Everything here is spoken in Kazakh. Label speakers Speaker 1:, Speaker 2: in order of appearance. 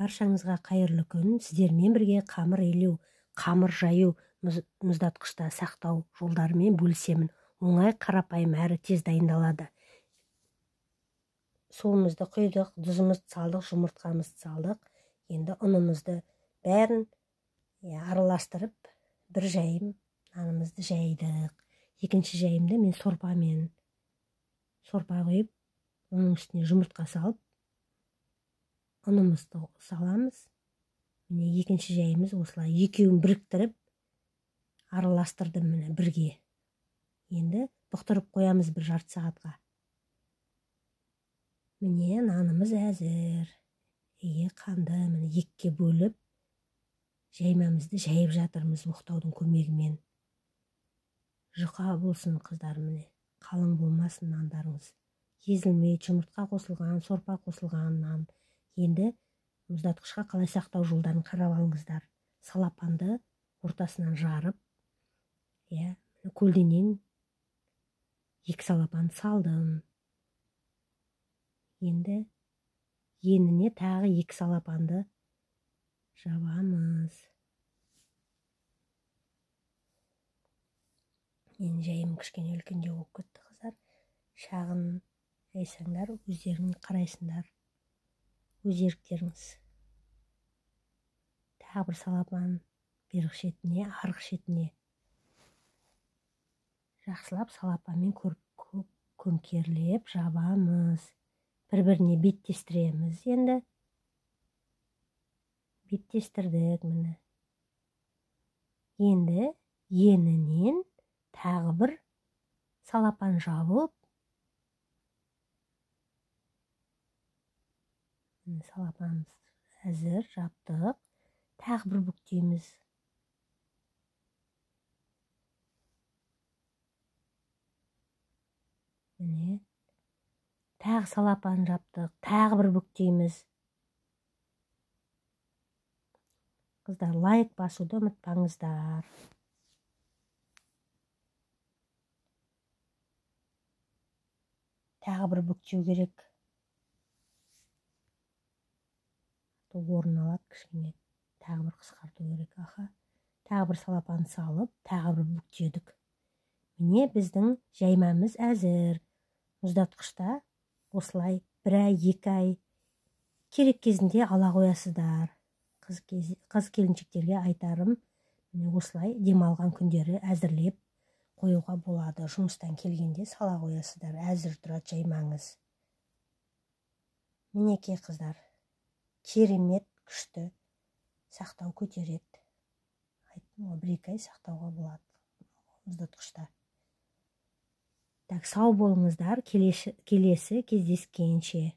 Speaker 1: Баршаңызға қайырлы күн. Сіздермен бірге қамыр илеу, қамыр жаю, мұздатқышта сақтау жолдарымен бөлісемін. Оңай, қарапайым әрі тез дайындалады. Суымызды құйдық, тұзымызды салдық, жұмыртқамызды салдық. Енді ұнымызды бәрін араластырып, бір жайым нанымызды жайдық. Екінші жайымды мен сорпа құйып, оның үстіне жұмыртқа салып, ұнымызды саламыз. Міне екінші жайымыз осылай. Екеуін біріктіріп, араластырдым міне бірге. Енді бұқтырып қоямыз бір жарты сағатқа. Міне нанымыз әзір. Қанды міне екіге бөліп, жаймамызды жайып жатырмыз бұқтаудың көмегімен. Жұқа болсын қыздар міне. Қалың болмасын нандарыңыз. Езілмей, жұмыртқа қосылған, сорпа қосылған нан. Енді мұздатқышқа қалай сақтау жолдарын қарап алыңыздар. Салапанды ортасынан жарып, көлденең 2 салапан салдым. Енді еніне тағы 2 салапанды жабамыз. Мен жайым кішкене үлкендеу болып кетті қыздар. Шағын жайсаңдар, өздерің қарайсыңдар. Өз еріктеріңіз. Тағы бір салапан бергі шетіне, арғы шетіне. Жақсылап салапанмен көмкерлеп жабамыз. Бір-біріне беттестіреміз. Енді беттестірдік міне. Енді енінен тағы бір салапан жабып, салапанымыз әзір, жаптық. Тағы бір бүктейміз. Міне. Тағы салапан жаптық. Тағы бір бүктейміз. Қыздар, лайк басуды ұмытпаңыздар. Тағы бір бүктеу керек. Орын алады кішкене. Тағы бір қысқарту керек. Тағы бір салапан салып, тағы бір бүктедік. Міне біздің жаймамыз әзір. Мұздатқышта осылай 1 ай, 2 ай керек кезінде ала қоясыздар. Қыз келіншектерге айтарым, осылай демалған күндері әзірлеп қоюға болады. Жұмыстан келгенде сала қоясыздар. Әзір тұрады жаймаңыз. Мінекей қыздар. Керемет, күшті, сақтау көтереді. Айттым ғой, 1-2 ай сақтауға болады мұздатқышта. Сау болыңыздар, келесі кездескенше.